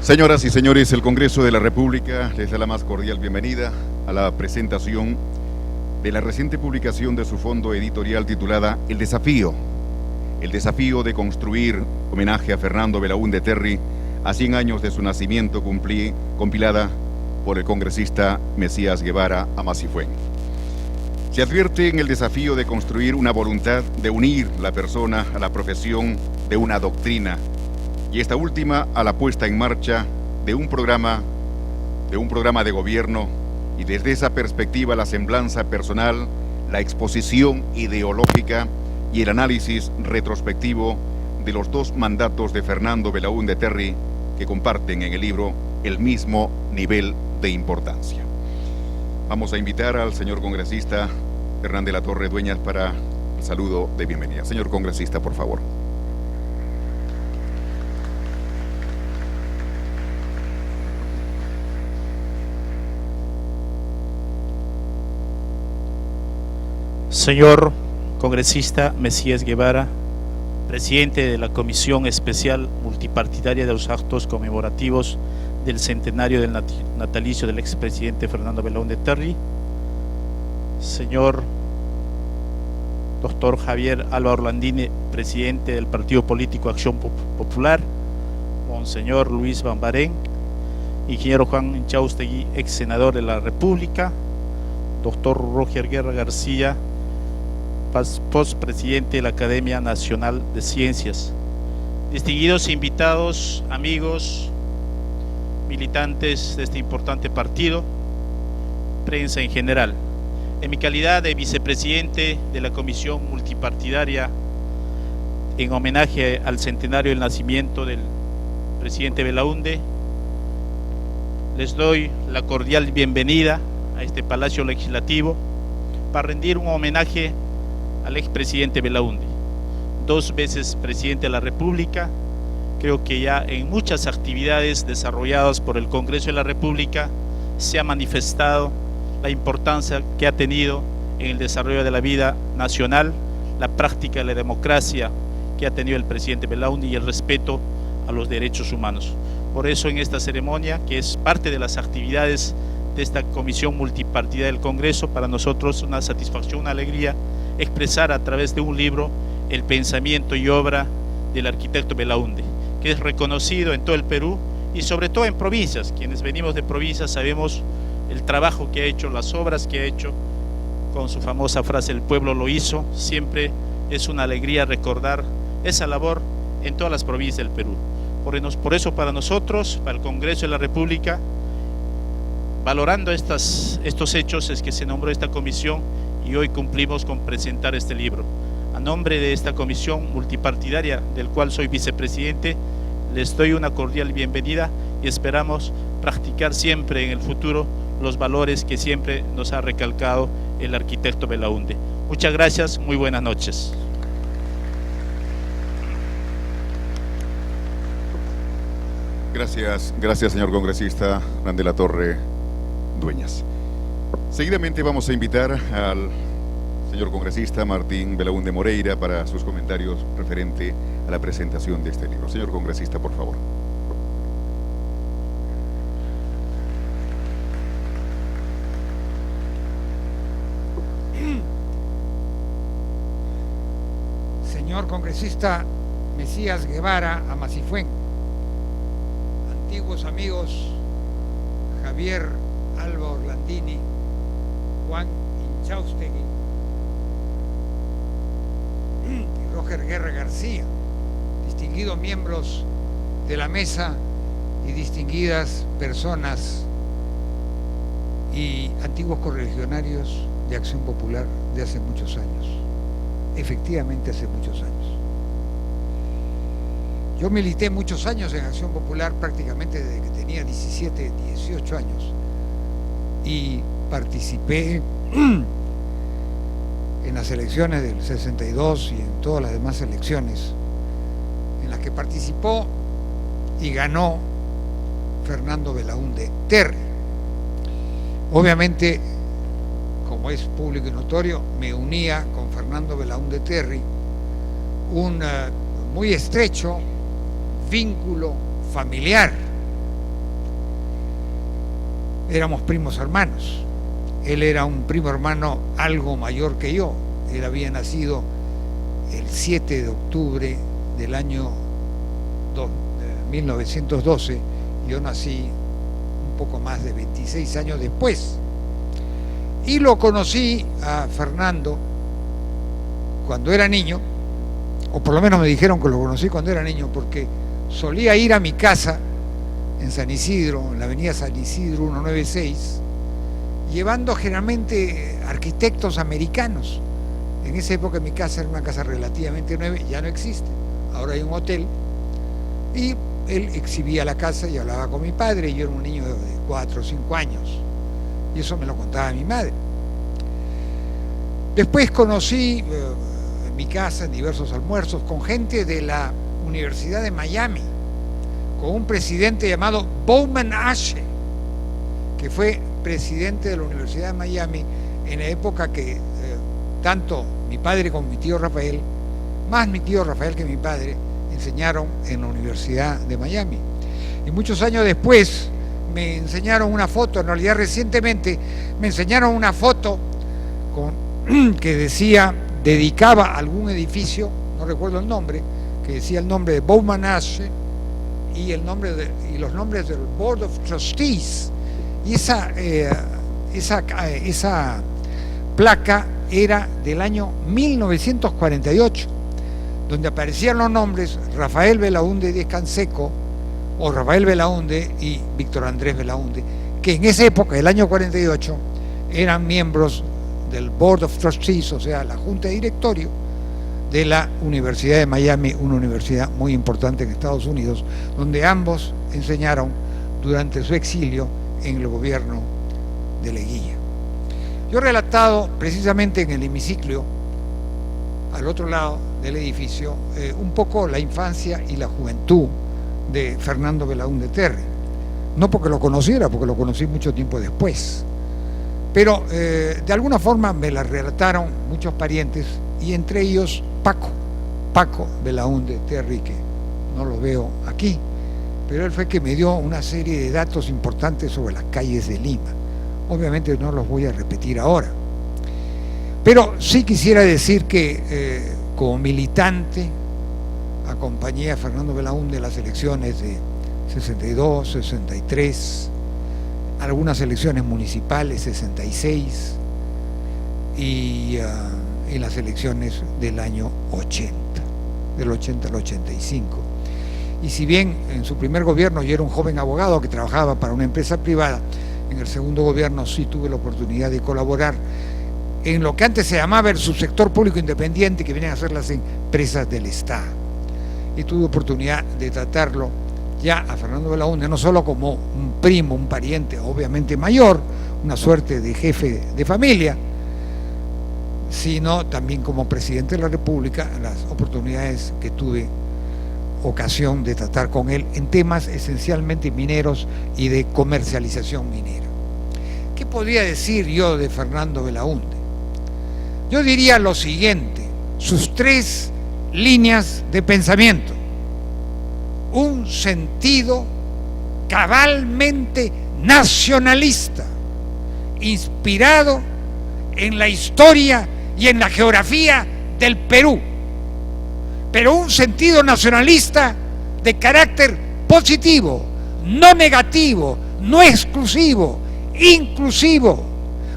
Señoras y señores, el Congreso de la República les da la más cordial bienvenida a la presentación de la reciente publicación de su fondo editorial titulada El desafío de construir homenaje a Fernando Belaúnde Terry a 100 años de su nacimiento, compilada por el congresista Mesías Guevara Amasifuen. Se advierte en el desafío de construir una voluntad de unir la persona a la profesión de una doctrina, y esta última a la puesta en marcha de un programa de gobierno, y desde esa perspectiva la semblanza personal, la exposición ideológica y el análisis retrospectivo de los dos mandatos de Fernando Belaúnde Terry, que comparten en el libro el mismo nivel de importancia. Vamos a invitar al señor congresista Hernán de la Torre Dueñas para el saludo de bienvenida. Señor congresista, por favor. Señor congresista Mesías Guevara, presidente de la Comisión Especial Multipartidaria de los Actos Conmemorativos del Centenario del Natalicio del expresidente Fernando Belaúnde Terry, señor doctor Javier Alba Orlandini, presidente del Partido Político Acción Popular, monseñor Luis Bambarén, ingeniero Juan Inchaustegui, ex senador de la República, doctor Roger Guerra García, postpresidente de la Academia Nacional de Ciencias, distinguidos invitados, amigos, militantes de este importante partido, prensa en general. En mi calidad de vicepresidente de la Comisión Multipartidaria, en homenaje al centenario del nacimiento del presidente Belaúnde, les doy la cordial bienvenida a este Palacio Legislativo para rendir un homenaje al expresidente Belaúnde, 2 veces presidente de la República. Creo que ya en muchas actividades desarrolladas por el Congreso de la República se ha manifestado la importancia que ha tenido en el desarrollo de la vida nacional, la práctica de la democracia que ha tenido el presidente Belaúnde y el respeto a los derechos humanos. Por eso en esta ceremonia, que es parte de las actividades de esta Comisión Multipartidaria del Congreso, para nosotros una satisfacción, una alegría expresar a través de un libro el pensamiento y obra del arquitecto Belaúnde, que es reconocido en todo el Perú y sobre todo en provincias. Quienes venimos de provincias sabemos el trabajo que ha hecho, las obras que ha hecho, con su famosa frase "el pueblo lo hizo". Siempre es una alegría recordar esa labor en todas las provincias del Perú. Por eso para nosotros, para el Congreso de la República, valorando estos hechos, es que se nombró esta comisión y hoy cumplimos con presentar este libro. A nombre de esta comisión multipartidaria, del cual soy vicepresidente, les doy una cordial bienvenida y esperamos practicar siempre en el futuro los valores que siempre nos ha recalcado el arquitecto Belaúnde. Muchas gracias, muy buenas noches. Gracias señor congresista Hernán de la Torre Dueñas. Seguidamente vamos a invitar al señor congresista Martín Belaúnde Moreira para sus comentarios referente a la presentación de este libro. Señor congresista, por favor. Señor congresista Mesías Guevara Amasifuen, antiguos amigos Javier Alba Orlandini, Juan Inchaustegui y Roger Guerra García, distinguidos miembros de la mesa y distinguidas personas y antiguos correligionarios de Acción Popular de hace muchos años, efectivamente hace muchos años. Yo milité muchos años en Acción Popular, prácticamente desde que tenía 17, 18 años, y participé en las elecciones del 62 y en todas las demás elecciones en las que participó y ganó Fernando Belaúnde Terry. Obviamente, como es público y notorio, me unía con Fernando Belaúnde Terry un muy estrecho vínculo familiar éramos primos hermanos. Él era un primo hermano algo mayor que yo. Él había nacido el 7 de octubre del año 1912. Yo nací un poco más de 26 años después. Y lo conocí a Fernando cuando era niño, o por lo menos me dijeron que lo conocí cuando era niño, porque solía ir a mi casa en San Isidro, en la avenida San Isidro 196, llevando generalmente arquitectos americanos. En esa época mi casa era una casa relativamente nueva, ya no existe, ahora hay un hotel, y él exhibía la casa y hablaba con mi padre, y yo era un niño de 4 o 5 años, y eso me lo contaba mi madre. Después conocí en mi casa, en diversos almuerzos, con gente de la Universidad de Miami, con un presidente llamado Bowman Ashe, que fue presidente de la Universidad de Miami en la época que tanto mi padre como mi tío Rafael, más mi tío Rafael que mi padre, enseñaron en la Universidad de Miami. Y muchos años después me enseñaron una foto, en realidad recientemente me enseñaron una foto que decía, dedicaba a algún edificio, no recuerdo el nombre, que decía el nombre de Bowman Ashe y los nombres del Board of Trustees. Y esa placa era del año 1948, donde aparecían los nombres Rafael Belaúnde Díez Canseco, o Rafael Belaúnde y Víctor Andrés Belaúnde, que en esa época, el año 48, eran miembros del Board of Trustees, o sea, la Junta de Directorio de la Universidad de Miami, una universidad muy importante en Estados Unidos, donde ambos enseñaron durante su exilio en el gobierno de Leguía. Yo he relatado precisamente en el hemiciclo, al otro lado del edificio, un poco la infancia y la juventud de Fernando Belaúnde Terry. No porque lo conociera, porque lo conocí mucho tiempo después. Pero de alguna forma me la relataron muchos parientes, y entre ellos Paco Belaúnde Terry, que no lo veo aquí, pero él fue que me dio una serie de datos importantes sobre las calles de Lima. Obviamente no los voy a repetir ahora, pero sí quisiera decir que como militante acompañé a Fernando Belaúnde en las elecciones de 62, 63, algunas elecciones municipales, 66, y en las elecciones del año 80, del 80 al 85. Y si bien en su primer gobierno yo era un joven abogado que trabajaba para una empresa privada, en el segundo gobierno sí tuve la oportunidad de colaborar en lo que antes se llamaba el subsector público independiente, que venían a ser las empresas del Estado. Y tuve oportunidad de tratarlo ya a Fernando Belaúnde, no solo como un primo, un pariente obviamente mayor, una suerte de jefe de familia, sino también como presidente de la República, las oportunidades que tuve ocasión de tratar con él en temas esencialmente mineros y de comercialización minera. ¿Qué podría decir yo de Fernando Belaúnde? Yo diría lo siguiente: sus 3 líneas de pensamiento, un sentido cabalmente nacionalista, inspirado en la historia y en la geografía del Perú, pero un sentido nacionalista de carácter positivo, no negativo, no exclusivo, inclusivo,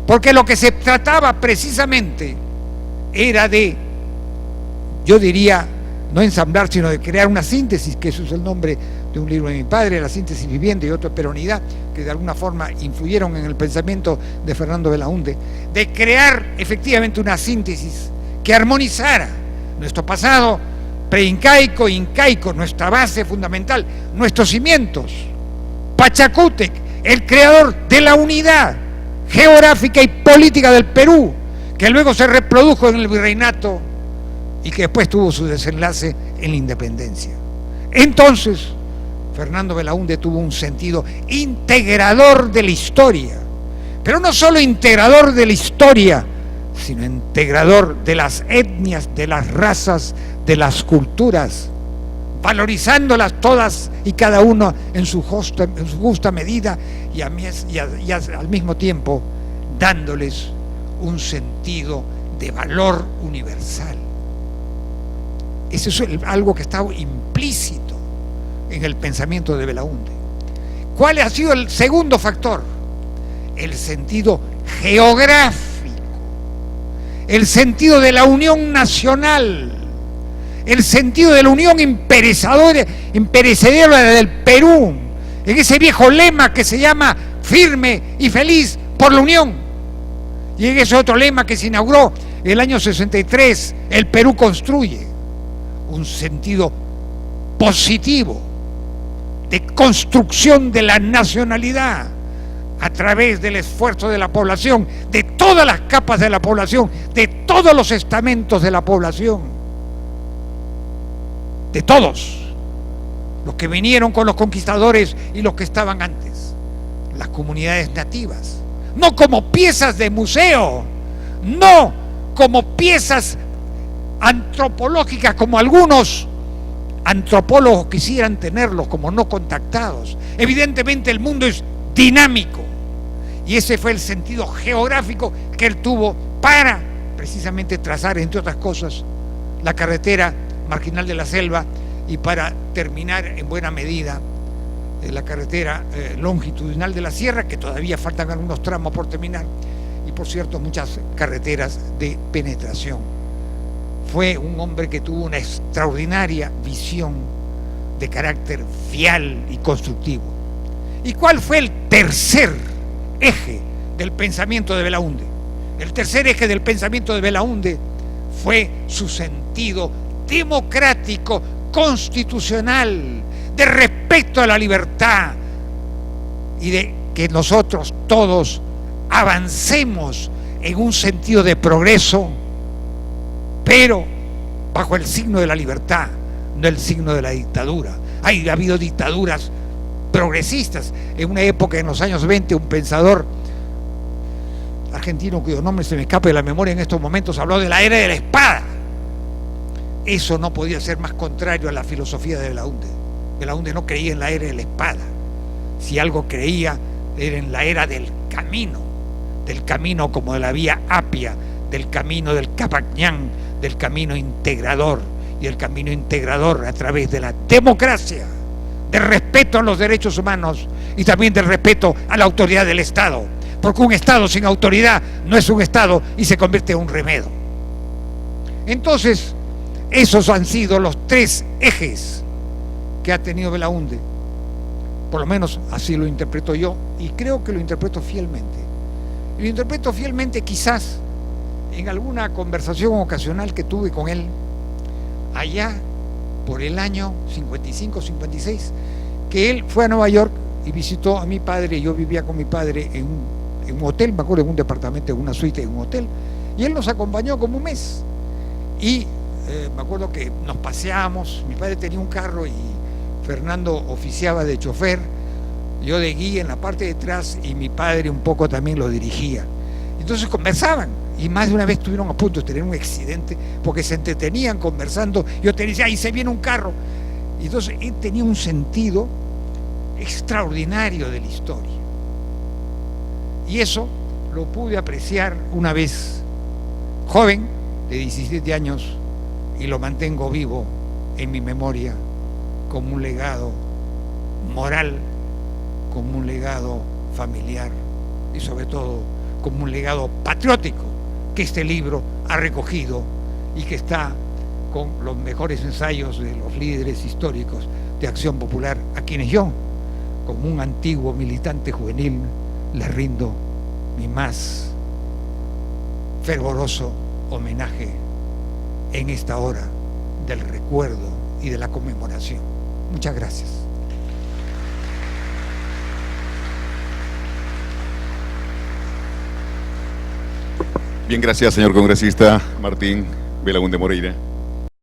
porque lo que se trataba precisamente era de, yo diría, no ensamblar, sino de crear una síntesis, que eso es el nombre de un libro de mi padre, La síntesis viviente y otra peronidad, que de alguna forma influyeron en el pensamiento de Fernando Belaúnde, de crear efectivamente una síntesis que armonizara nuestro pasado preincaico, incaico, nuestra base fundamental, nuestros cimientos. Pachacútec, el creador de la unidad geográfica y política del Perú, que luego se reprodujo en el virreinato y que después tuvo su desenlace en la independencia. Entonces, Fernando Belaúnde tuvo un sentido integrador de la historia, pero no solo integrador de la historia, sino integrador de las etnias, de las razas, de las culturas valorizándolas todas y cada una en su justa medida y al mismo tiempo dándoles un sentido de valor universal. Eso es algo que está implícito en el pensamiento de Belaúnde. ¿Cuál ha sido el segundo factor? El sentido geográfico, el sentido de la unión nacional, el sentido de la unión imperecedera del Perú, en ese viejo lema que se llama firme y feliz por la unión, y en ese otro lema que se inauguró el año 63, el Perú construye, un sentido positivo de construcción de la nacionalidad a través del esfuerzo de la población, de todas las capas de la población, de todos los estamentos de la población, de todos los que vinieron con los conquistadores y los que estaban antes, las comunidades nativas, no como piezas de museo, no como piezas antropológicas como algunos antropólogos quisieran tenerlos como no contactados. Evidentemente el mundo es dinámico y ese fue el sentido geográfico que él tuvo para precisamente trazar, entre otras cosas, la carretera marginal de la selva y para terminar en buena medida la carretera longitudinal de la sierra, que todavía faltan algunos tramos por terminar, y por cierto muchas carreteras de penetración. Fue un hombre que tuvo una extraordinaria visión de carácter vial y constructivo. ¿Y cuál fue el tercer eje del pensamiento de Belaúnde? El tercer eje del pensamiento de Belaúnde fue su sentido democrático, constitucional, de respeto a la libertad y de que nosotros todos avancemos en un sentido de progreso, pero bajo el signo de la libertad, no el signo de la dictadura. Ha habido dictaduras progresistas. En una época, en los años 20, un pensador argentino cuyo nombre se me escapa de la memoria en estos momentos habló de la era de la espada. Eso no podía ser más contrario a la filosofía de Belaúnde. Belaúnde no creía en la era de la espada. Si algo creía era en la era del camino como de la vía Apia, del camino del Capañán, del camino integrador, y el camino integrador a través de la democracia, del respeto a los derechos humanos y también del respeto a la autoridad del Estado, porque un Estado sin autoridad no es un Estado y se convierte en un remedo. Entonces, esos han sido los tres ejes que ha tenido Belaúnde, por lo menos así lo interpreto yo, y creo que lo interpreto fielmente. Y lo interpreto fielmente quizás en alguna conversación ocasional que tuve con él allá por el año 55-56, que él fue a Nueva York y visitó a mi padre. Yo vivía con mi padre en un hotel, me acuerdo, en un departamento, en una suite, en un hotel, y él nos acompañó como un mes. Y me acuerdo que nos paseamos, mi padre tenía un carro y Fernando oficiaba de chofer, yo de guía en la parte de atrás y mi padre un poco también lo dirigía. Entonces conversaban y más de una vez estuvieron a punto de tener un accidente porque se entretenían conversando. Yo te decía, ahí se viene un carro. Y entonces él tenía un sentido extraordinario de la historia. Y eso lo pude apreciar una vez joven, de 17 años, y lo mantengo vivo en mi memoria como un legado moral, como un legado familiar y sobre todo como un legado patriótico que este libro ha recogido y que está con los mejores ensayos de los líderes históricos de Acción Popular, a quienes yo, como un antiguo militante juvenil, les rindo mi más fervoroso homenaje en esta hora del recuerdo y de la conmemoración. Muchas gracias. Bien, gracias, señor congresista Martín Belaúnde Moreira.